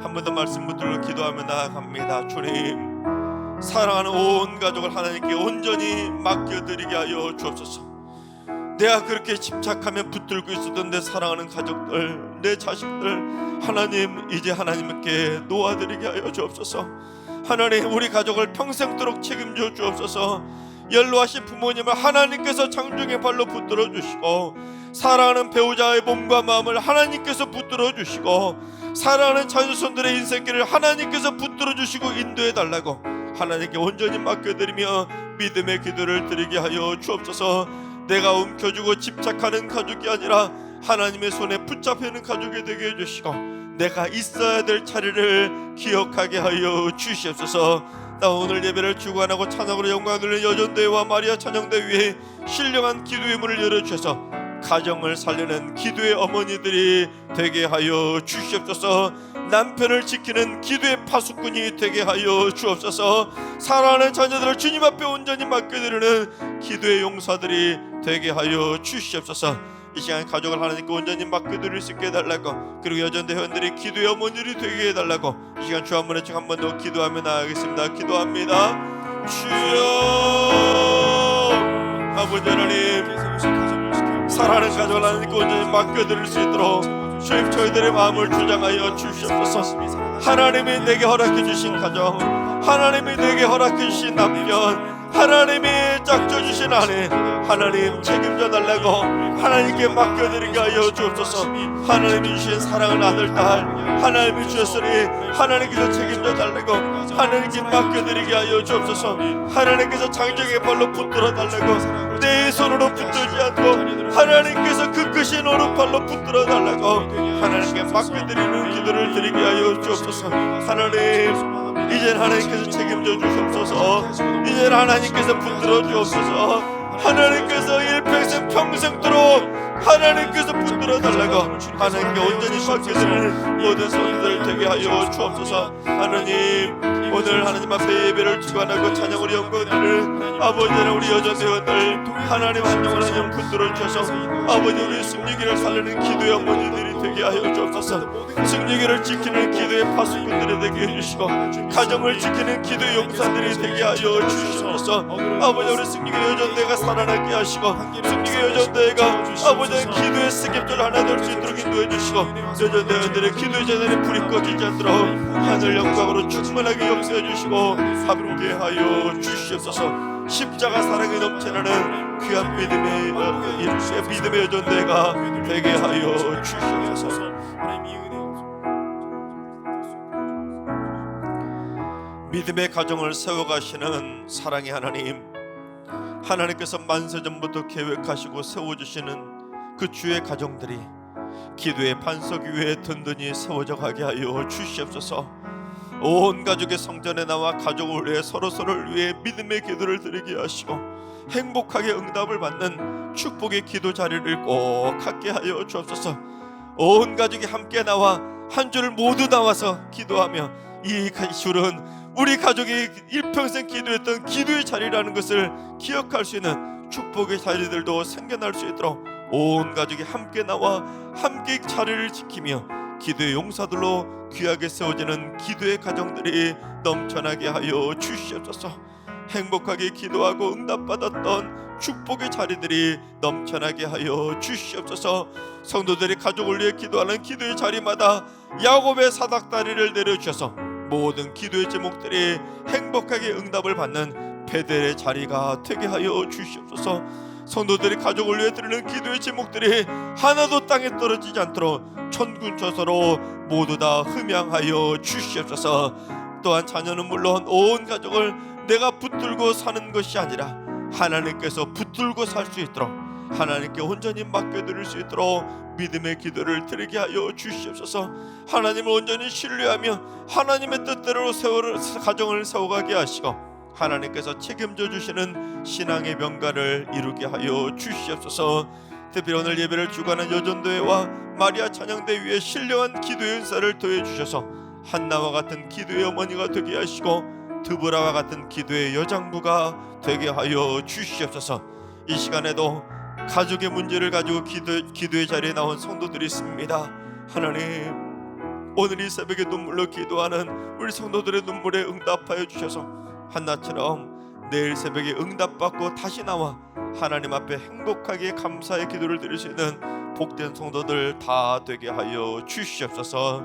한 번 더 말씀 붙들고 기도하며 나아갑니다. 주님, 사랑하는 온 가족을 하나님께 온전히 맡겨드리게 하여 주옵소서. 내가 그렇게 집착하며 붙들고 있었던 내 사랑하는 가족들, 내 자식들, 하나님 이제 하나님께 놓아드리게 하여 주옵소서. 하나님, 우리 가족을 평생도록 책임져 주옵소서. 연로하신 부모님을 하나님께서 장중의 발로 붙들어 주시고 사랑하는 배우자의 몸과 마음을 하나님께서 붙들어 주시고 사랑하는 자녀손들의 인생길을 하나님께서 붙들어 주시고 인도해 달라고 하나님께 온전히 맡겨드리며 믿음의 기도를 드리게 하여 주옵소서. 내가 움켜쥐고 집착하는 가족이 아니라 하나님의 손에 붙잡히는 가족이 되게 해주시고 내가 있어야 될 자리를 기억하게 하여 주시옵소서. 나 오늘 예배를 주관하고 찬양으로 영광을 돌리는 여전대회와 마리아 찬양대 위에 신령한 기도의 문을 열어주셔서 가정을 살리는 기도의 어머니들이 되게 하여 주시옵소서. 남편을 지키는 기도의 파수꾼이 되게 하여 주옵소서. 사랑하는 자녀들을 주님 앞에 온전히 맡겨드리는 기도의 용사들이 되게 하여 주시옵소서. 이 시간 가족을 하나님께 온전히 맡겨드릴 수 있게 해달라고, 그리고 여전대 회원들이 기도의 어머니들이 되게 해달라고 이 시간 주 한 번에 한 번 더 기도하며 나아가겠습니다. 기도합니다. 주여, 아버지 하나님, 사랑하는 가족을 하나님께 온전히 맡겨드릴 수 있도록 주님 저희들의 마음을 주장하여 주시옵소서. 하나님이 내게 허락해 주신 가정, 하나님이 내게 허락해 주신 남편, 하나님이 짝져 주신 안에 하나님 책임져 달라고 하나님께 맡겨드리게 하여 주옵소서. 하나님이 주신 사랑하는 아들 딸 하나님이 주셨으니 하나님께서 책임져 달라고 하나님께 맡겨드리게 하여 주옵소서. 하나님께서 장정의 발로 붙들어 달라고 내 손으로 붙들지 않고 하나님께서 그 크신 오른팔로 붙들어 달라고 하나님께 맡겨드리는 기도를 드리게 하여 주옵소서. 하나님 이젠 하나님께서 책임져 주옵소서. 이젠 하나님께서 붙들어 주옵소서. 하나님께서 일평생 평생도록 하나님께서 붙들어 달라고 하나님께 온전히 맡겨드리는 모든 손들 되게 하여 주옵소서. 하나님 오늘 하나님 앞에 예배를 주관하고 찬양으로 영광을 아버지 하나님 우리 여전대원들 하나님 한 영 한 영 붙들어 주셔서 아버지 우리 승리기를 살리는 기도의 어머니들이 되게 하여 주옵소서. 승리기를 지키는 기도의 파수꾼들이 되게 해주시고 가정을 지키는 기도의 용사들이 되게 하여 주시옵소서. 아버지 우리 승리기 여전대가 살아나게 하시고 승리기 여전대가 아버지 기도의 스kép들 하나 될 수 있도록 인도해 주시고 여전대원들의 기도의 재단에 불이 꺼지지 않도록 하늘 영광으로 충만하게 역사해 주시고 함께하여 주시옵소서. 십자가 사랑이 넘쳐나는 귀한 믿음의 여전대가 되게 하여 주시옵소서. 믿음의 가정을 세워가시는 사랑의 하나님, 하나님께서 만세전부터 계획하시고 세워주시는 그 주의 가정들이 기도의 반석 위에 든든히 세워져 가게 하여 주시옵소서. 온 가족의 성전에 나와 가족을 위해 서로서로를 위해 믿음의 기도를 드리게 하시고 행복하게 응답을 받는 축복의 기도 자리를 꼭 갖게 하여 주옵소서. 온 가족이 함께 나와 한 줄 모두 나와서 기도하며 이 줄은 우리 가족이 일평생 기도했던 기도의 자리라는 것을 기억할 수 있는 축복의 자리들도 생겨날 수 있도록 온 가족이 함께 나와 함께 자리를 지키며 기도의 용사들로 귀하게 세워지는 기도의 가정들이 넘쳐나게 하여 주시옵소서. 행복하게 기도하고 응답받았던 축복의 자리들이 넘쳐나게 하여 주시옵소서. 성도들이 가족을 위해 기도하는 기도의 자리마다 야곱의 사닥다리를 내려주셔서 모든 기도의 제목들이 행복하게 응답을 받는 베델의 자리가 되게 하여 주시옵소서. 성도들이 가족을 위해 드리는 기도의 제목들이 하나도 땅에 떨어지지 않도록 천군천사로 모두 다 흠양하여 주시옵소서. 또한 자녀는 물론 온 가족을 내가 붙들고 사는 것이 아니라 하나님께서 붙들고 살 수 있도록 하나님께 온전히 맡겨드릴 수 있도록 믿음의 기도를 드리게 하여 주시옵소서. 하나님을 온전히 신뢰하며 하나님의 뜻대로 가정을 세워가게 하시고 하나님께서 책임져 주시는 신앙의 명가를 이루게 하여 주시옵소서. 특별히 오늘 예배를 주관한 여전도회와 마리아 찬양대 위에 신령한 기도의 은사를 더해 주셔서 한나와 같은 기도의 어머니가 되게 하시고 드보라와 같은 기도의 여장부가 되게 하여 주시옵소서. 이 시간에도 가족의 문제를 가지고 기도의 자리에 나온 성도들이 있습니다. 하나님 오늘 이 새벽에 눈물로 기도하는 우리 성도들의 눈물에 응답하여 주셔서 한나처럼 내일 새벽에 응답받고 다시 나와 하나님 앞에 행복하게 감사의 기도를 드릴 수 있는 복된 성도들 다 되게 하여 주시옵소서.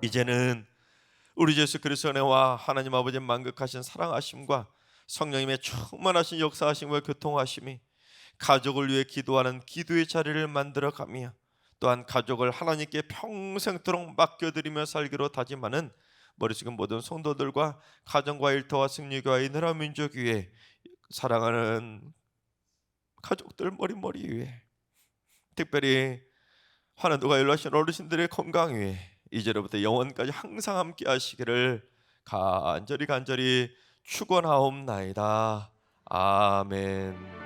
이제는 우리 예수 그리스도의 은혜와 하나님 아버지의 만극하신 사랑하심과 성령님의 충만하신 역사하심과 교통하심이 가족을 위해 기도하는 기도의 자리를 만들어가며 또한 가족을 하나님께 평생토록 맡겨드리며 살기로 다짐하는 머릿속의 모든 성도들과 가정과 일터와 승리교회의 나라 민족 위에 사랑하는 가족들 머리 위에 특별히 하나님과 연락하신 어르신들의 건강 위에 이제로부터 영원까지 항상 함께 하시기를 간절히 축원하옵나이다. 아멘.